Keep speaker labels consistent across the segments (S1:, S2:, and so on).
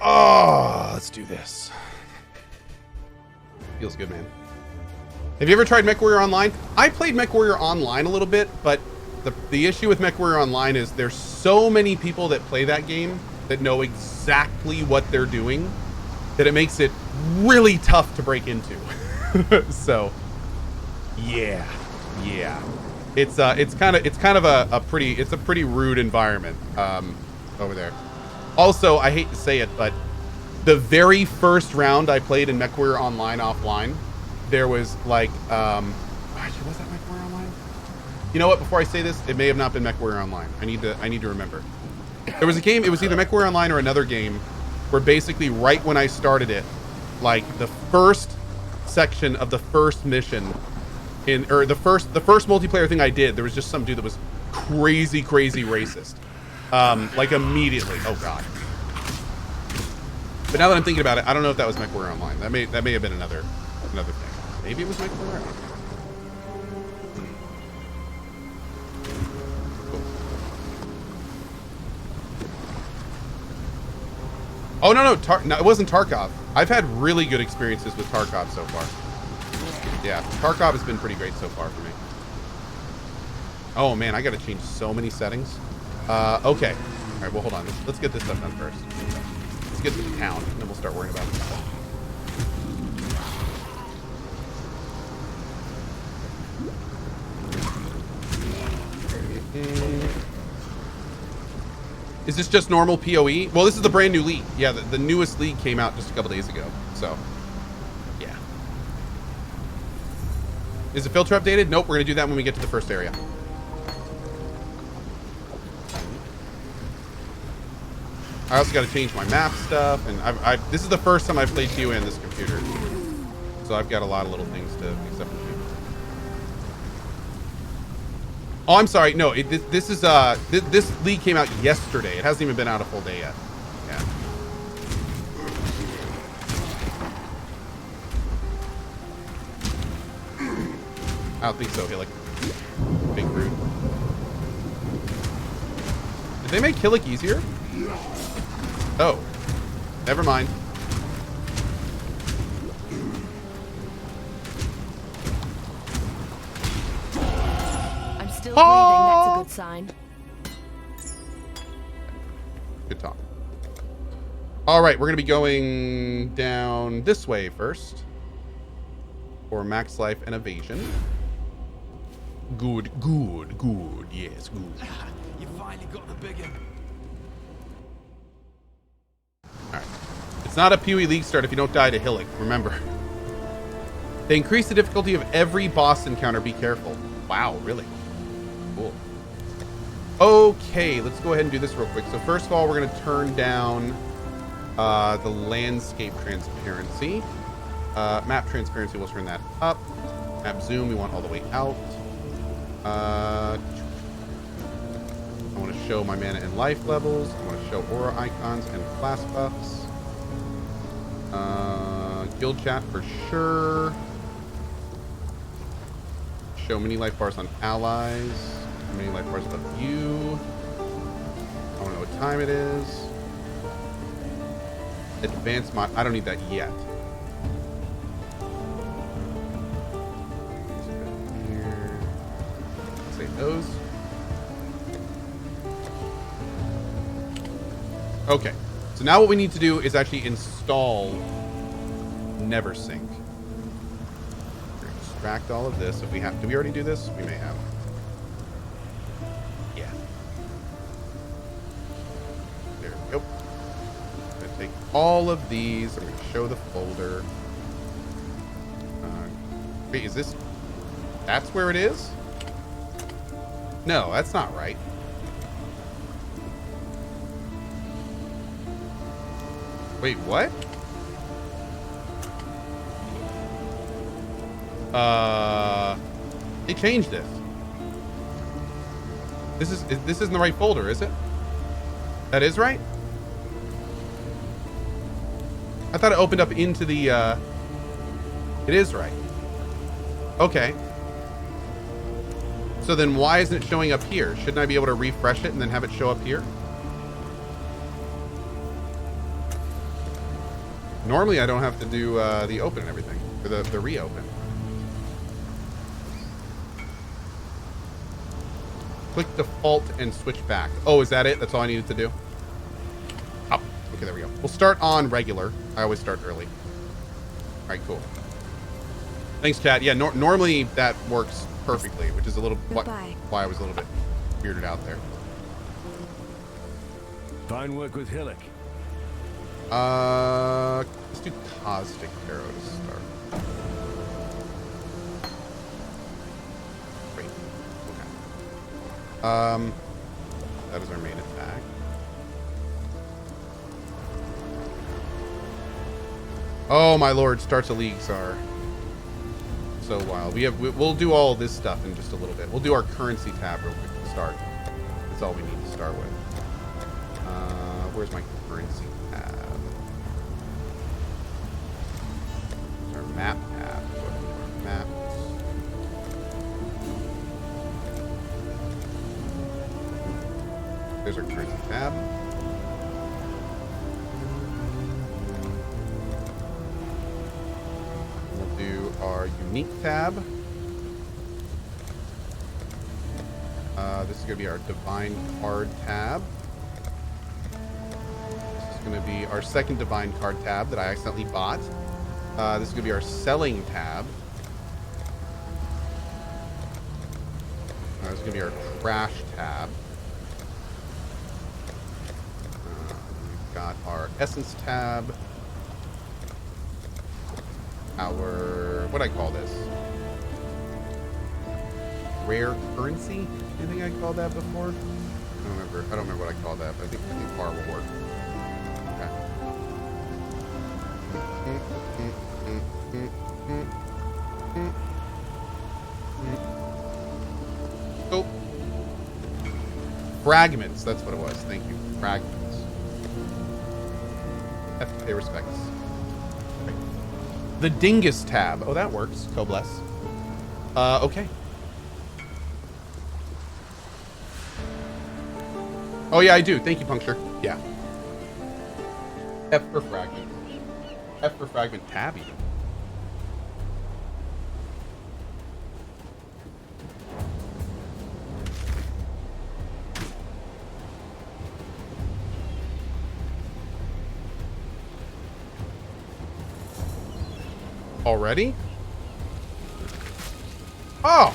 S1: Oh, let's do this. Feels good, man. Have you ever tried MechWarrior Online? I played MechWarrior Online a little bit, but the issue with MechWarrior Online is there's so many people that play that game that know exactly what they're doing that it makes it really tough to break into. So, yeah. It's kind of a pretty rude environment over there. Also, I hate to say it, but the very first round I played in MechWarrior Online offline, there was like, was that MechWarrior Online? You know what? Before I say this, it may have not been MechWarrior Online. I need to remember. There was a game. It was either MechWarrior Online or another game, where basically right when I started it, like the first section of the first mission, the first multiplayer thing I did, there was just some dude that was crazy racist. Like immediately. Oh god. But now that I'm thinking about it, I don't know if that was MechWarrior Online. That may have been another thing. Maybe it was MechWarrior. Cool. Oh no, it wasn't Tarkov. I've had really good experiences with Tarkov so far. Yeah, Tarkov has been pretty great so far for me. Oh man, I gotta change so many settings. Okay. All right, well, hold on. Let's get this stuff done first. Let's get to the town, and then we'll start worrying about it. Is this just normal PoE? Well, this is the brand new league. Yeah, the newest league came out just a couple days ago. So, yeah. Is the filter updated? Nope, we're going to do that when we get to the first area. I also got to change my map stuff, and this is the first time I've played PoE on this computer, so I've got a lot of little things to accept and change. Oh, I'm sorry. No, this league came out yesterday. It hasn't even been out a full day yet. Yeah. I don't think so. Hillick. Big rude. Did they make Hillick easier? Oh, never mind.
S2: I'm still breathing. That's a good sign.
S1: Good talk. All right, we're going to be going down this way first for max life and evasion. Good. Yes, good.
S3: You finally got the big one.
S1: Alright. It's not a PoE League start if you don't die to Hillick, remember. They increase the difficulty of every boss encounter, be careful. Wow, really? Cool. Okay, let's go ahead and do this real quick. So first of all, we're going to turn down the landscape transparency. Map transparency, we'll turn that up. Map zoom, we want all the way out. I want to show my mana and life levels. I want to show aura icons and class buffs. Guild chat for sure. Show mini life bars on allies. Mini life bars above you. I want to know what time it is. Advanced mod. I don't need that yet. Save those. Okay, so now what we need to do is actually install NeverSync. We're gonna extract all of this. If we have, did we already do this? We may have. Yeah. There we go. I'm gonna take all of these. I'm gonna show the folder. Wait, is this? That's where it is? No, that's not right. Wait, what? They changed this. This isn't the right folder, is it? That is right? I thought it opened up into the, it is right. Okay. So then why isn't it showing up here? Shouldn't I be able to refresh it and then have it show up here? Normally I don't have to do the open and everything, or the reopen. Click default and switch back. Oh, is that it? That's all I needed to do? Oh, okay, there we go. We'll start on regular. I always start early. All right, cool. Thanks, chat. Yeah, normally that works perfectly, which is a little why I was a little bit weirded out there.
S4: Fine work with Hillock.
S1: Let's do Caustic Arrow to start. Wait. Okay. That is our main attack. Oh my lord! Starts a league, Czar. So wild. We'll do all this stuff in just a little bit. We'll do our currency tab real quick to start. That's all we need to start with. Where's my currency tab? There's our map tab. Go ahead and do our maps. There's our currency tab. We'll do our unique tab. This is going to be our divine card tab. This is going to be our second divine card tab that I accidentally bought. This is going to be our selling tab. This is going to be our trash tab. We've got our essence tab. Our, what do I call this? Rare currency? I think I called that before. I don't remember what I called that, but I think bar will work. Okay. Oh. Fragments, that's what it was. Thank you. Fragments. Have to pay respects. Okay. The Dingus tab. Oh, that works. Cohh bless. Okay. Oh, yeah, I do. Thank you, Puncture. Yeah. F for fragment. F for fragment tab, even. Already? Oh!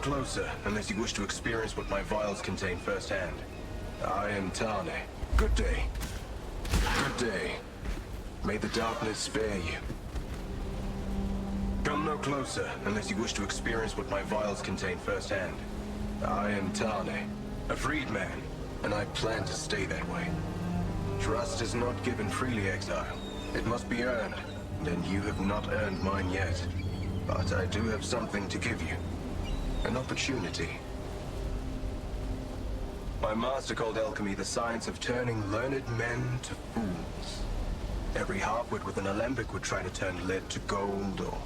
S5: Closer, unless you wish to experience what my vials contain firsthand. I am Tane. Good day. Good day. May the darkness spare you. Come no closer, unless you wish to experience what my vials contain firsthand. I am Tane, a freed man, and I plan to stay that way. Trust is not given freely, Exile. It must be earned, and you have not earned mine yet. But I do have something to give you. An opportunity. My master called alchemy the science of turning learned men to fools. Every halfwit with an alembic would try to turn lead to gold or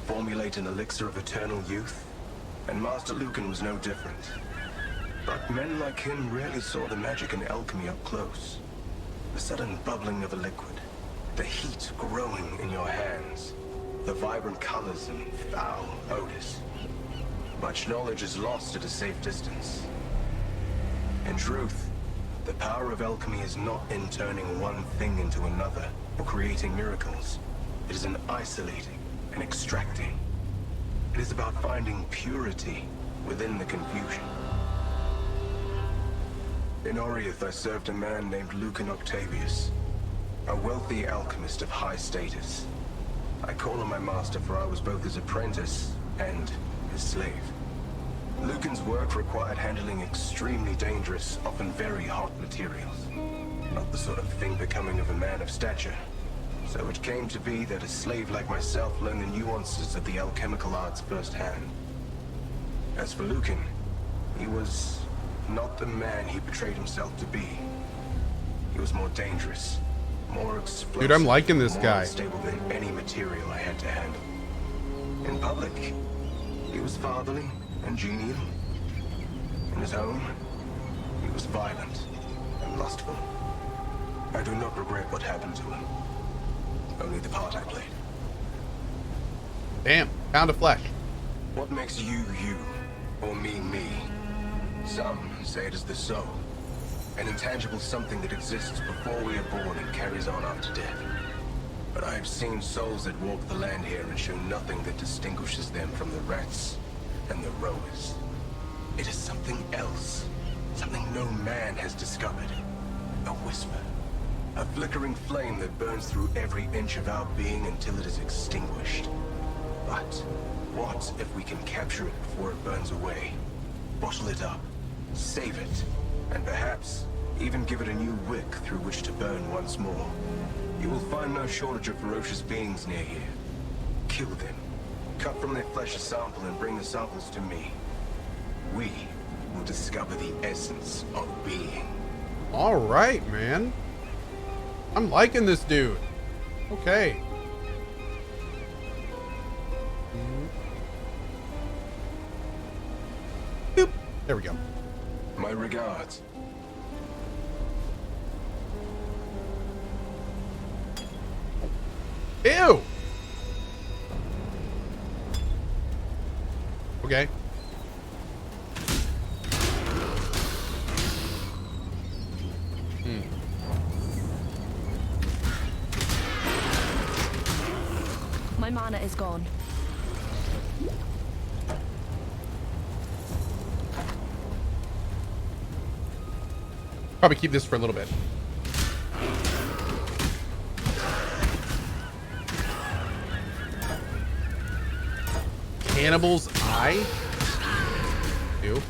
S5: formulate an elixir of eternal youth. And Master Lucan was no different. But men like him rarely saw the magic in alchemy up close. The sudden bubbling of a liquid, the heat growing in your hands, the vibrant colors and foul odors. Much knowledge is lost at a safe distance. In truth, the power of alchemy is not in turning one thing into another or creating miracles. It is in isolating and extracting. It is about finding purity within the confusion. In Oriath, I served a man named Lucan Octavius, a wealthy alchemist of high status. I call him my master, for I was both his apprentice and his slave. Lucan's work required handling extremely dangerous, often very hot materials. Not the sort of thing becoming of a man of stature. So it came to be that a slave like myself learned the nuances of the alchemical arts firsthand. As for Lucan, he was not the man he portrayed himself to be. He was more dangerous, more explosive,
S1: Dude, I'm liking this
S5: more
S1: guy.
S5: unstable than any material I had to handle. In public, he was fatherly and genial. In his home, he was violent and lustful. I do not regret what happened to him. Only the part I played.
S1: Damn, pound of flesh.
S5: What makes you, you, or me, me? Some say it is the soul. An intangible something that exists before we are born and carries on after death. But I have seen souls that walk the land here and show nothing that distinguishes them from the rats and the rowers. It is something else. Something no man has discovered. A whisper. A flickering flame that burns through every inch of our being until it is extinguished. But what if we can capture it before it burns away? Bottle it up, save it, and perhaps even give it a new wick through which to burn once more. You will find no shortage of ferocious beings near here. Kill them. Cut from their flesh a sample and bring the samples to me. We will discover the essence of being.
S1: All right, man. I'm liking this dude. Okay. Boop. There we go.
S5: My regards.
S1: Ew. Okay.
S2: My mana is gone.
S1: Probably keep this for a little bit. Cannibal's Eye? Ew.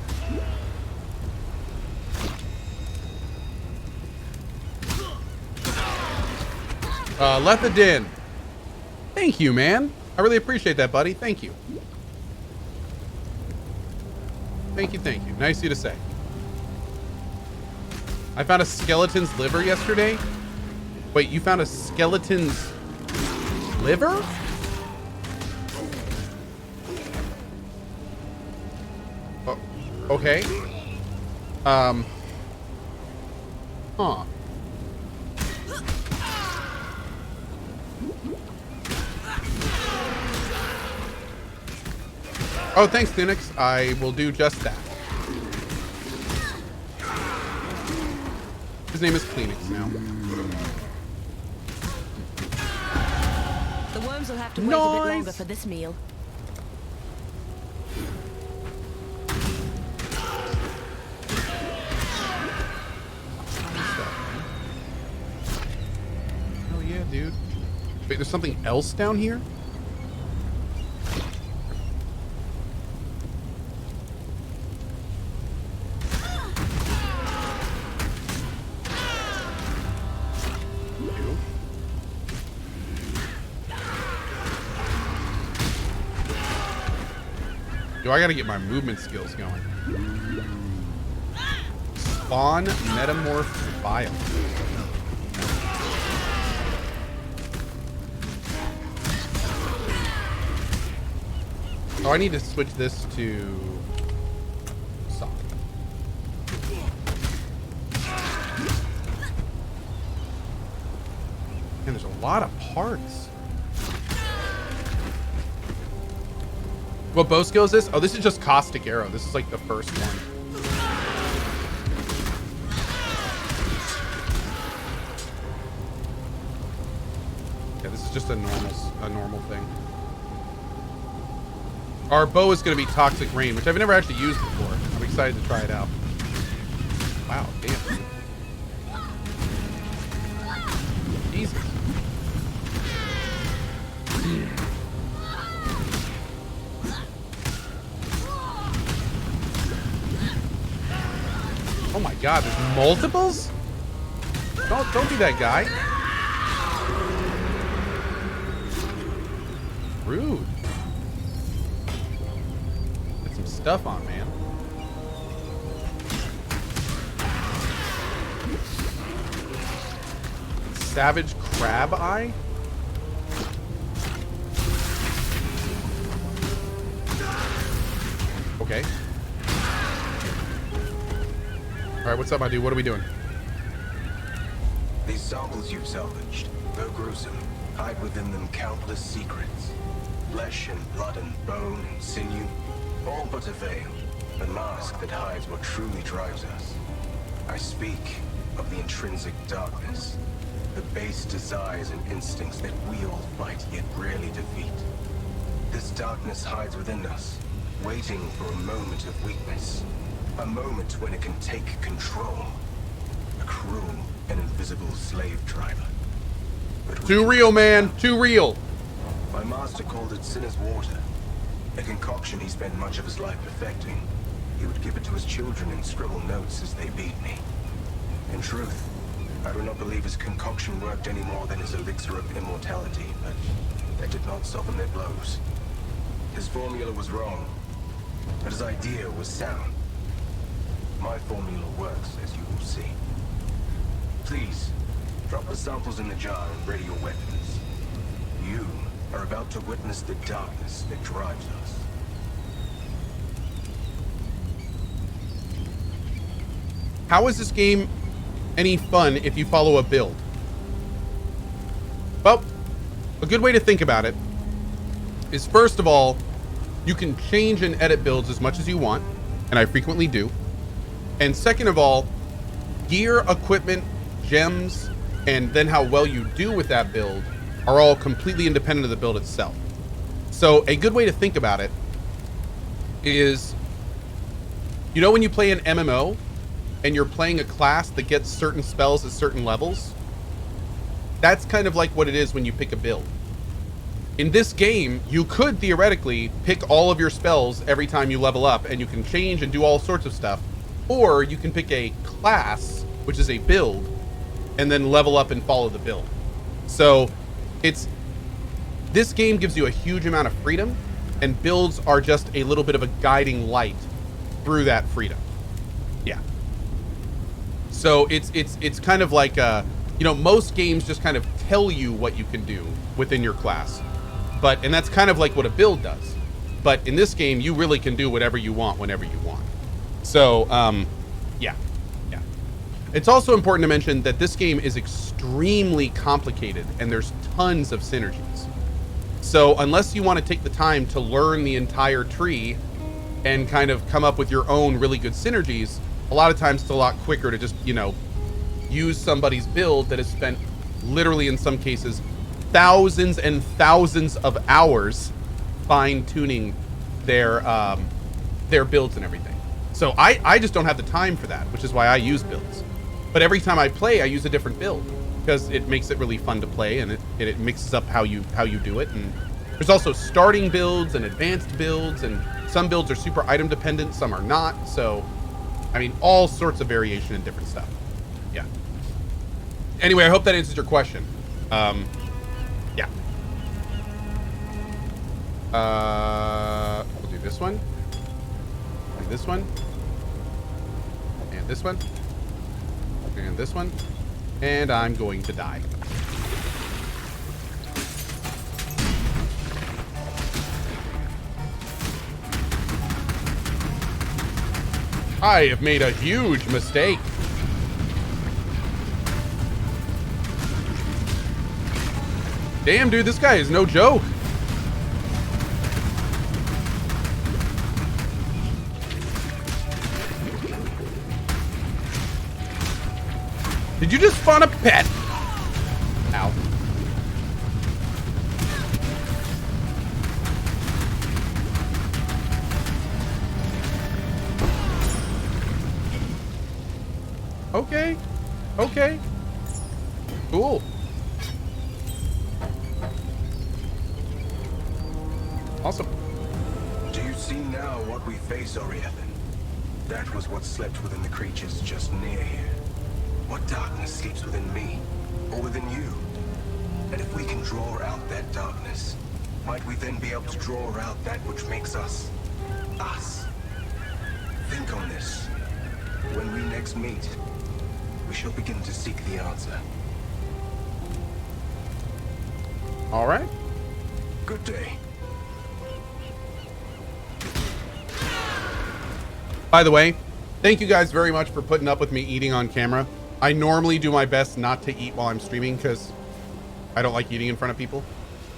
S1: Lethadin. Thank you, man. I really appreciate that, buddy. Thank you. Thank you, thank you. Nice of you to say. I found a skeleton's liver yesterday. Wait, you found a skeleton's liver? Oh, okay. Huh. Oh, thanks, Phoenix. I will do just that. His name is Kleenex now.
S2: The worms will have to wait a bit longer for this meal.
S1: Oh yeah, dude. Wait, there's something else down here? I gotta get my movement skills going. Spawn Metamorphs Bio. Oh, I need to switch this to soft. And there's a lot of parts. What bow skill is this? Oh, this is just Caustic Arrow. This is like the first one. Yeah, this is just a normal thing. Our bow is going to be Toxic Rain, which I've never actually used before. I'm excited to try it out. Wow, damn. Jesus. Oh my God, there's multiples? Don't be that guy. Rude. Get some stuff on, man. Savage Crab Eye? Okay. Alright, what's up, my dude? What are we doing?
S5: These samples you've salvaged, though gruesome, hide within them countless secrets. Flesh and blood and bone and sinew, all but a veil, a mask that hides what truly drives us. I speak of the intrinsic darkness, the base desires and instincts that we all fight yet rarely defeat. This darkness hides within us, waiting for a moment of weakness, a moment when it can take control. A cruel and invisible slave driver. But
S1: Too real, man. Too real.
S5: my master called it sinner's water, a concoction he spent much of his life perfecting. He would give it to his children and scribble notes as they beat me. In truth, I do not believe his concoction worked any more than his elixir of immortality, but that did not soften their blows. His formula was wrong, but his idea was sound. My formula works, as you will see. Please, drop the samples in the jar and ready your weapons. You are about to witness the darkness that drives us.
S1: How is this game any fun if you follow a build? Well, a good way to think about it is, first of all, you can change and edit builds as much as you want, and I frequently do. And second of all, gear, equipment, gems, and then how well you do with that build are all completely independent of the build itself. So a good way to think about it is, you know when you play an MMO and you're playing a class that gets certain spells at certain levels? That's kind of like what it is when you pick a build. In this game, you could theoretically pick all of your spells every time you level up, and you can change and do all sorts of stuff. Or you can pick a class, which is a build, and then level up and follow the build. So this game gives you a huge amount of freedom, and builds are just a little bit of a guiding light through that freedom. Yeah. So it's kind of like, you know, most games just kind of tell you what you can do within your class. And that's kind of like what a build does. But in this game, you really can do whatever you want whenever you want. So, yeah. It's also important to mention that this game is extremely complicated, and there's tons of synergies. So unless you want to take the time to learn the entire tree and kind of come up with your own really good synergies, a lot of times it's a lot quicker to just, you know, use somebody's build that has spent literally, in some cases, thousands and thousands of hours fine-tuning their builds and everything. So I just don't have the time for that, which is why I use builds. But every time I play, I use a different build because it makes it really fun to play, and it mixes up how you do it. And there's also starting builds and advanced builds, and some builds are super item dependent, some are not. So, I mean, all sorts of variation and different stuff. Yeah. Anyway, I hope that answers your question. Yeah. We'll do this one. And this one. And this one. And this one. And I'm going to die. I have made a huge mistake. Damn, dude, this guy is no joke. Did you just spawn a pet? Ow. Okay. Okay. Cool. Awesome.
S5: Do you see now what we face, Oriethan? That was what slept within the creatures just near here. What darkness sleeps within me, or within you? And if we can draw out that darkness, might we then be able to draw out that which makes us, us? Think on this. When we next meet, we shall begin to seek the answer.
S1: All right.
S5: Good day.
S1: By the way, thank you guys very much for putting up with me eating on camera. I normally do my best not to eat while I'm streaming because I don't like eating in front of people.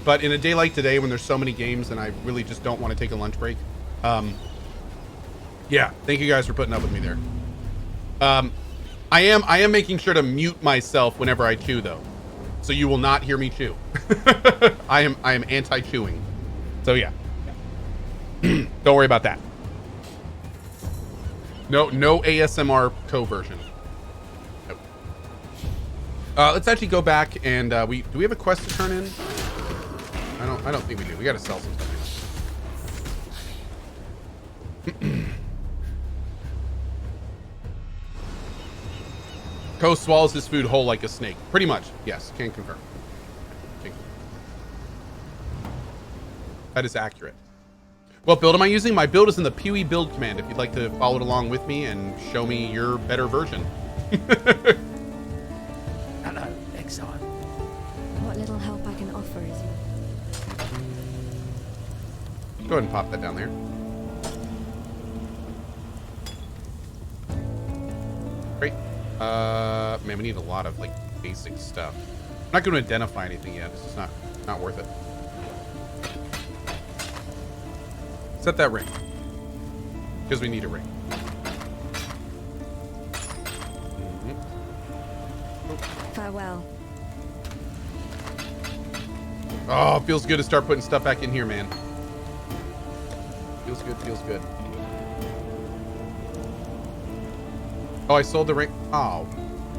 S1: But in a day like today when there's so many games and I really just don't want to take a lunch break, yeah, thank you guys for putting up with me there. I am making sure to mute myself whenever I chew though, so you will not hear me chew. I am anti-chewing, so yeah. Don't worry about that. No ASMR Cohh version. Nope. Let's actually go back and do we have a quest to turn in? I don't think we do. We got to sell some stuff. Cohh swallows his food whole like a snake. Pretty much. Yes, can confirm. That is accurate. What build am I using? My build is in the Pewee build command if you'd like to follow it along with me and show me your better version.
S3: Hello, Exile.
S2: What little help I can offer is
S1: Go ahead and pop that down there. Great. Man, we need a lot of like basic stuff. I'm not going to identify anything yet. It's just not worth it. Set that ring. Because we need a ring.
S2: farewell.
S1: Oh, it feels good to start putting stuff back in here, man. Feels good, feels good. Oh, I sold the ring. Oh.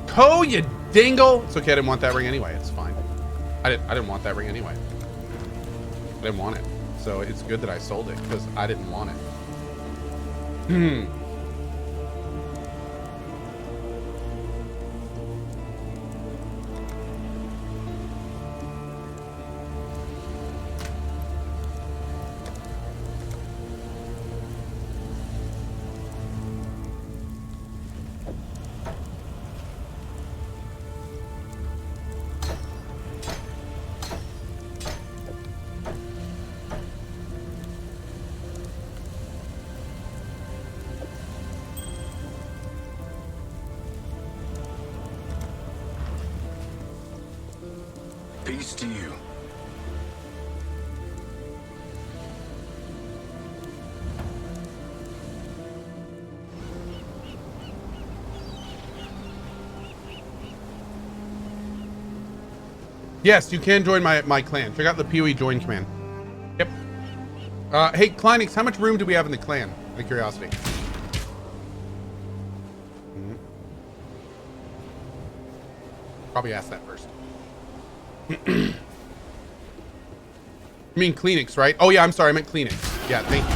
S1: Cohh, you dingle! It's okay, I didn't want that ring anyway. It's fine. I didn't want that ring anyway. I didn't want it. So it's good that I sold it, because I didn't want it.
S5: Peace to you.
S1: Yes, you can join my clan. Check out the Pewee join command. Yep. Hey, Kleinix, how much room do we have in the clan? Out of curiosity. Probably ask that first. You mean Kleenex, right? Oh yeah, I'm sorry, I meant Kleenex. Yeah, thank you.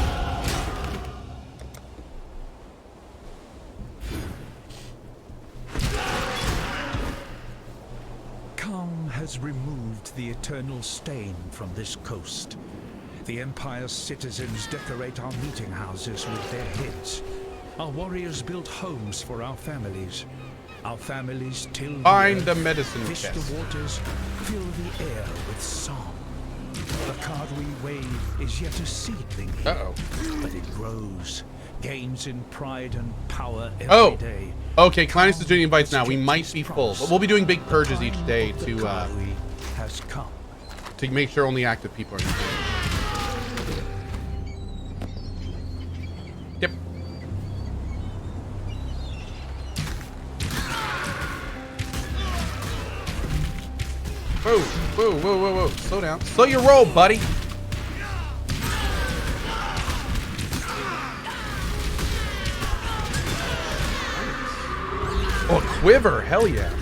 S4: Calm has removed the eternal stain from this coast. The Empire's citizens decorate our meeting houses with their heads. Our warriors build homes for our families. Our families till
S1: Find the medicine
S4: fish
S1: chest.
S4: the waters, fill the air with song. The card we wave is yet a seedling here,
S1: Uh-oh.
S4: but it grows, gains in pride and power every day.
S1: Okay, Kleinix is doing invites now. We might be full, but we'll be doing big purges each day to
S4: has come.
S1: to make sure only active people are in the game. Yep. Whoa, whoa, whoa, whoa, whoa. Slow down. Slow your roll, buddy. Oh, a quiver. Hell yeah.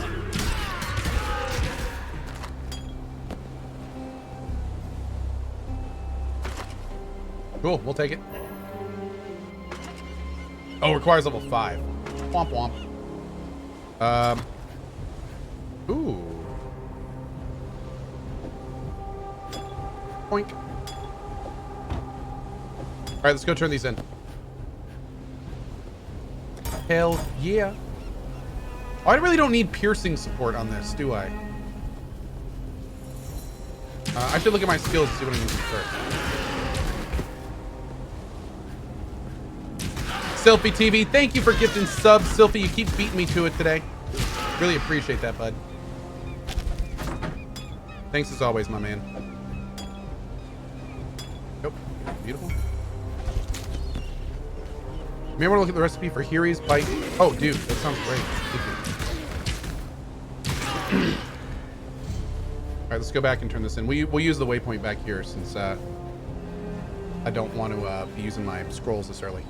S1: Cool, we'll take it. Oh, requires level 5. Womp womp. Ooh. Boink. All right, let's go turn these in. Hell yeah. Oh, I really don't need piercing support on this, do I? I should look at my skills and see what I'm using first. Sylphie TV, thank you for gifting subs. Sylphie, you keep beating me to it today. Really appreciate that, bud. Thanks as always, my man. Nope. Beautiful. You may want to look at the recipe for Hiri's bite. Oh, dude, that sounds great. All right, let's go back and turn this in. We'll use the waypoint back here since I don't want to be using my scrolls this early.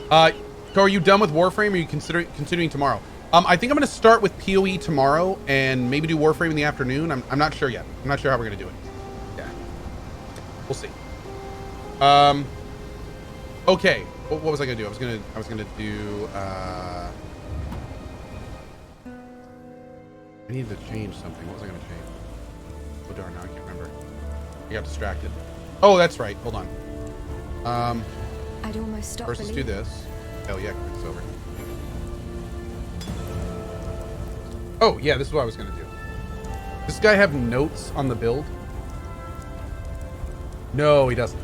S1: Cohh, are you done with Warframe, or are you continuing tomorrow? I think I'm going to start with PoE tomorrow and maybe do Warframe in the afternoon. I'm not sure yet. I'm not sure how we're going to do it. Yeah. We'll see. Okay. What was I going to do? I was going to do I needed to change something. What was I going to change? Oh darn, now I can't remember. I got distracted. Oh, that's right. Hold on.
S2: I'd almost stop.
S1: First, let's do this. Hell yeah, it's over. Oh yeah, this is what I was gonna do. Does this guy have notes on the build? No, he doesn't.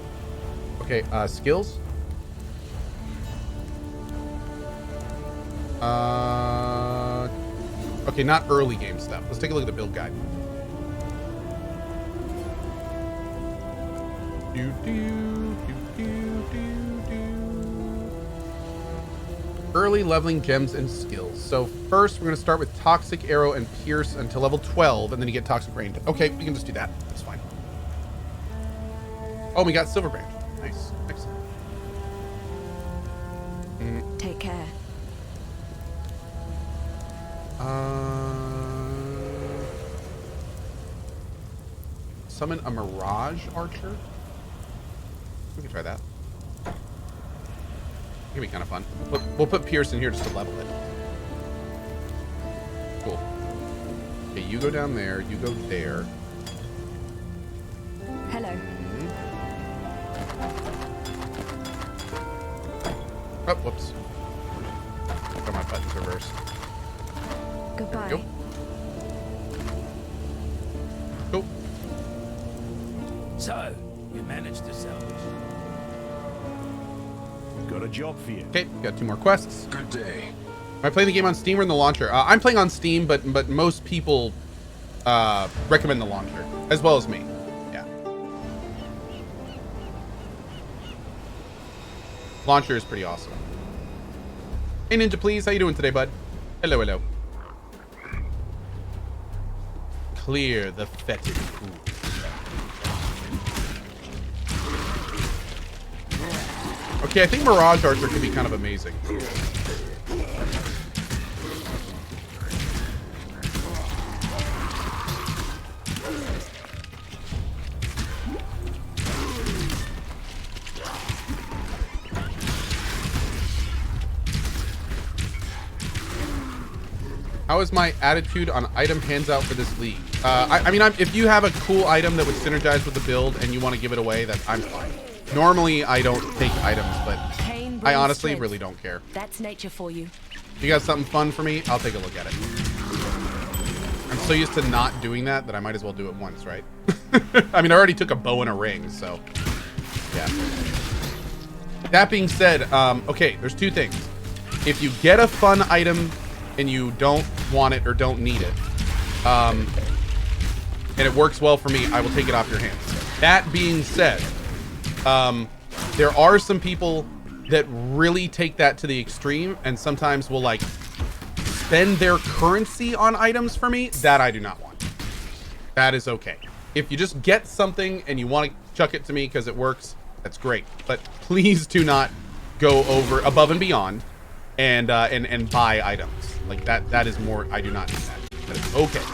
S1: Okay, skills. Okay, not early game stuff. Let's take a look at the build guide. Early leveling gems and skills. So first we're going to start with Toxic Arrow and Pierce until level 12, and then you get Toxic Rain. Okay, we can just do that. That's fine. Oh, we got Silver Branch. Nice. Excellent.
S2: Take care.
S1: Summon a Mirage Archer. We can try that. It'll be kind of fun. We'll put Pierce in here just to level it. Cool. Okay, you go down there. You go there.
S2: Hello.
S1: Oh, whoops. Got my buttons reversed.
S2: Goodbye.
S1: Go. Cool.
S3: So, you managed to salvage.
S6: Got a job for you.
S1: Okay, got 2 more quests.
S5: Good day.
S1: Am I playing the game on Steam or in the launcher? I'm playing on Steam, but most people recommend the launcher, as well as me. Yeah. Launcher is pretty awesome. Hey Ninja, please. How you doing today, bud? Hello, hello. Clear the fetid pool. Okay, I think Mirage Archer could be kind of amazing. How is my attitude on item hands out for this league? I mean, if you have a cool item that would synergize with the build and you want to give it away, that I'm fine. Normally, I don't take items, but I honestly really don't care.
S2: That's nature for you.
S1: If you got something fun for me, I'll take a look at it. I'm so used to not doing that I might as well do it once, right? I mean, I already took a bow and a ring, so yeah. That being said, okay, there's 2 things. If you get a fun item and you don't want it or don't need it, and it works well for me, I will take it off your hands. That being said, there are some people that really take that to the extreme and sometimes will like spend their currency on items for me. That I do not want. That is okay. If you just get something and you want to chuck it to me because it works, that's great. But please do not go above and beyond and buy items. Like that is more, I do not do that. That is okay.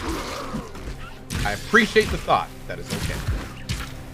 S1: I appreciate the thought. That is okay.